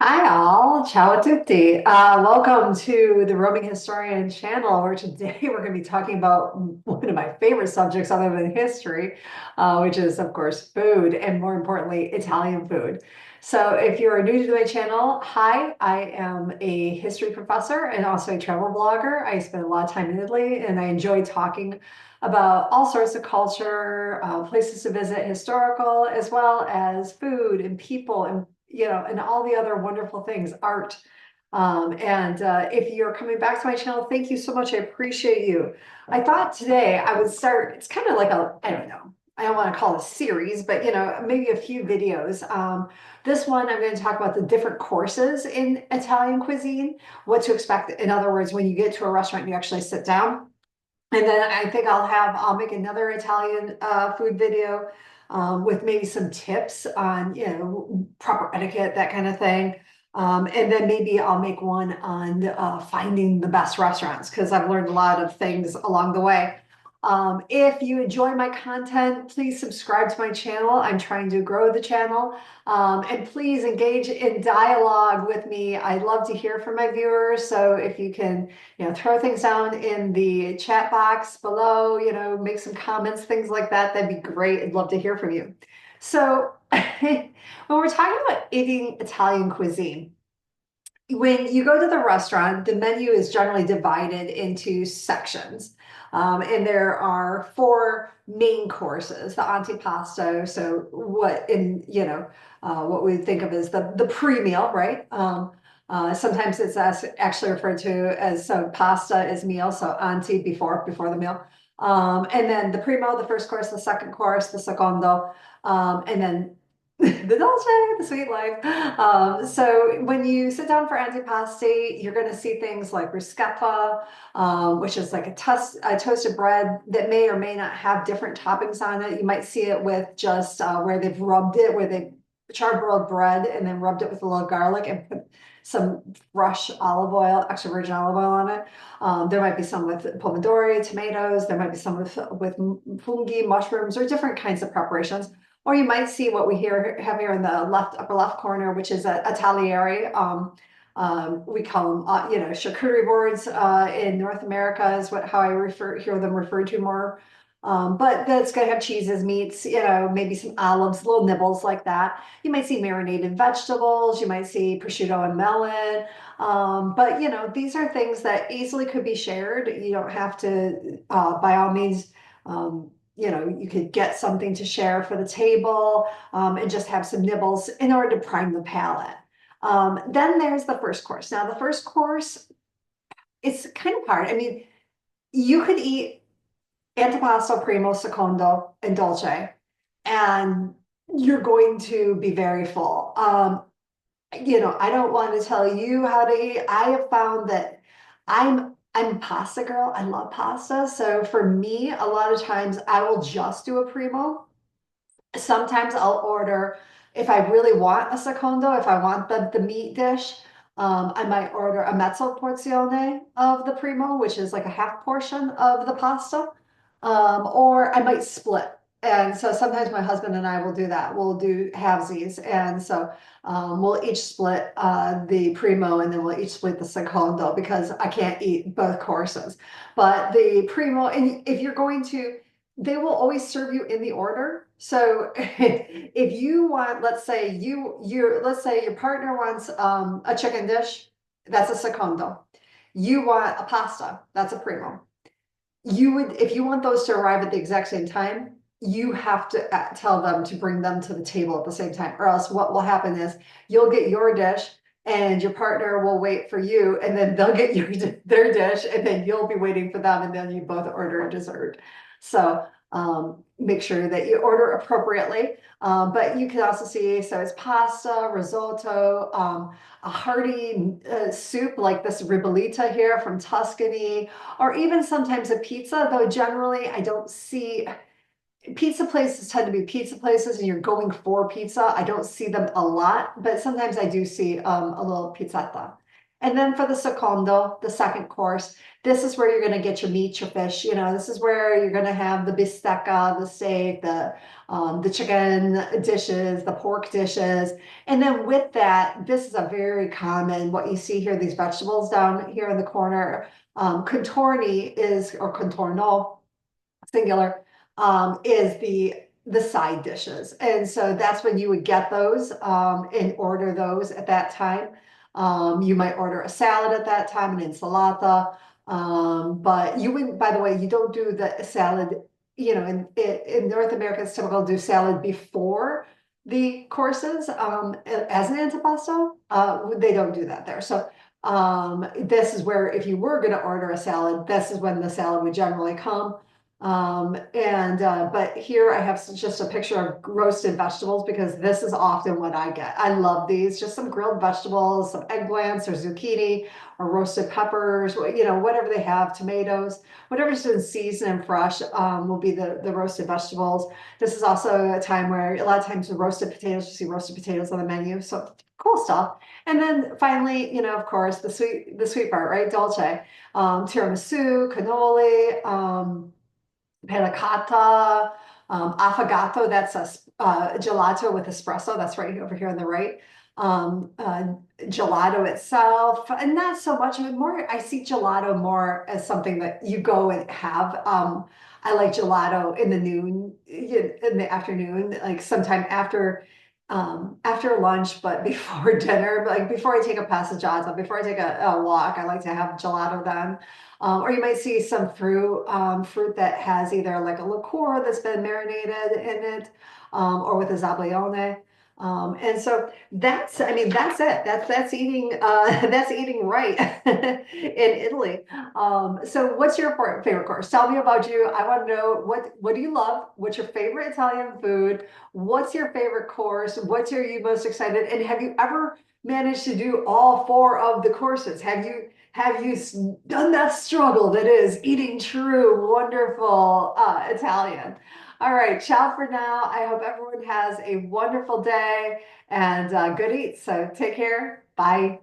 Hi all, ciao a tutti. Welcome to the Roaming Historian channel, where today we're going to be talking about one of my favorite subjects other than history, which is, of course, food, and more importantly, Italian food. So if you're new to my channel, hi, I am a history professor and also a travel blogger. I spend a lot of time in Italy, and I enjoy talking about all sorts of culture, places to visit, historical, as well as food and people and and all the other wonderful things, art. And if you're coming back to my channel, thank you so much. I appreciate you. I thought today I would start, it's kind of like I don't know, I don't want to call it a series, but maybe a few videos. This one, I'm going to talk about the different courses in Italian cuisine, what to expect. In other words, when you get to a restaurant, you actually sit down. And then I think I'll make another Italian food video with maybe some tips on, proper etiquette, that kind of thing. And then maybe I'll make one on finding the best restaurants because I've learned a lot of things along the way. If you enjoy my content, please subscribe to my channel. I'm trying to grow the channel. And please engage in dialogue with me. I love to hear from my viewers. So if you can throw things down in the chat box below, make some comments, things like that. That'd be great. I'd love to hear from you. So when we're talking about eating Italian cuisine, when you go to the restaurant, the menu is generally divided into sections. And there are four main courses, the antipasto. So what we think of as the pre-meal, right? Sometimes it's actually referred to as so pasta is meal, so anti before the meal. And then the primo, the first course, the second course, the secondo, and then the dolce, the sweet life. So when you sit down for antipasti, you're going to see things like bruschetta, which is like a toasted bread that may or may not have different toppings on it. You might see it with just where they've rubbed it, where they charbroiled bread and then rubbed it with a little garlic and put some fresh olive oil, extra virgin olive oil on it. There might be some with pomodori, tomatoes. There might be some with fungi, mushrooms, or different kinds of preparations. Or you might see what we have here in the upper left corner, which is a tagliere. We call them, charcuterie boards in North America is how I hear them referred to more. But that's going to have cheeses, meats, maybe some olives, little nibbles like that. You might see marinated vegetables. You might see prosciutto and melon. But these are things that easily could be shared. You don't have to, by all means. You could get something to share for the table and just have some nibbles in order to prime the palate. Then there's the first course. Now, the first course, it's kind of hard. I mean, you could eat antipasto, primo, secondo, and dolce, and you're going to be very full. I don't want to tell you how to eat. I have found that I'm a pasta girl. I love pasta. So for me, a lot of times I will just do a primo. Sometimes I'll order, if I really want a secondo, if I want the meat dish, I might order a mezzo porzione of the primo, which is like a half portion of the pasta, or I might split. And so sometimes my husband and I will do that. We'll do halvesies. And so we'll each split the primo and then we'll each split the secondo because I can't eat both courses. But the primo, and if you're going to, they will always serve you in the order. So if you want, let's say let's say your partner wants a chicken dish, that's a secondo. You want a pasta, that's a primo. If you want those to arrive at the exact same time, you have to tell them to bring them to the table at the same time, or else what will happen is you'll get your dish and your partner will wait for you, and then they'll get their dish, and then you'll be waiting for them, and then you both order a dessert. So make sure that you order appropriately. But you can also see, so it's pasta, risotto, a hearty soup like this ribollita here from Tuscany, or even sometimes a pizza, though generally I don't see pizza places tend to be pizza places and you're going for pizza. I don't see them a lot, but sometimes I do see a little pizzetta. And then for the secondo, the second course, this is where you're going to get your meat, your fish. This is where you're going to have the bistecca, the steak, the chicken dishes, the pork dishes. And then with that, this is a very common, what you see here, these vegetables down here in the corner. Contorni is, or contorno, singular, is the side dishes. And so that's when you would get those and order those at that time. You might order a salad at that time, an ensalada. But you wouldn't, by the way, you don't do the salad, in North America, it's typical to do salad before the courses as an antipasto. They don't do that there. So this is where if you were going to order a salad, this is when the salad would generally come. But here I have just a picture of roasted vegetables because this is often what I get. I love these, just some grilled vegetables, some eggplants or zucchini or roasted peppers, whatever they have, tomatoes, whatever's been seasoned and fresh, will be the roasted vegetables. This is also a time where a lot of times the roasted potatoes, you see roasted potatoes on the menu. So cool stuff. And then finally, of course, the sweet part, right? Dolce, tiramisu, cannoli, panna cotta, affogato, that's a gelato with espresso. That's right over here on the right. Gelato itself, and not so much of it. More, I see gelato more as something that you go and have. I like gelato in the noon, in the afternoon, like sometime after lunch, but before dinner, like before I take a passeggiata, before I take a walk, I like to have gelato then. Or you might see some fruit that has either like a liqueur that's been marinated in it, or with a zabaione. And so I mean, that's it. That's eating, that's eating right in Italy. So what's your favorite course? Tell me about you. I want to know what do you love? What's your favorite Italian food? What's your favorite course? What are you most excited? And have you ever managed to do all four of the courses? Have you done that struggle that is eating true, wonderful Italian? All right, ciao for now. I hope everyone has a wonderful day and good eats. So take care. Bye.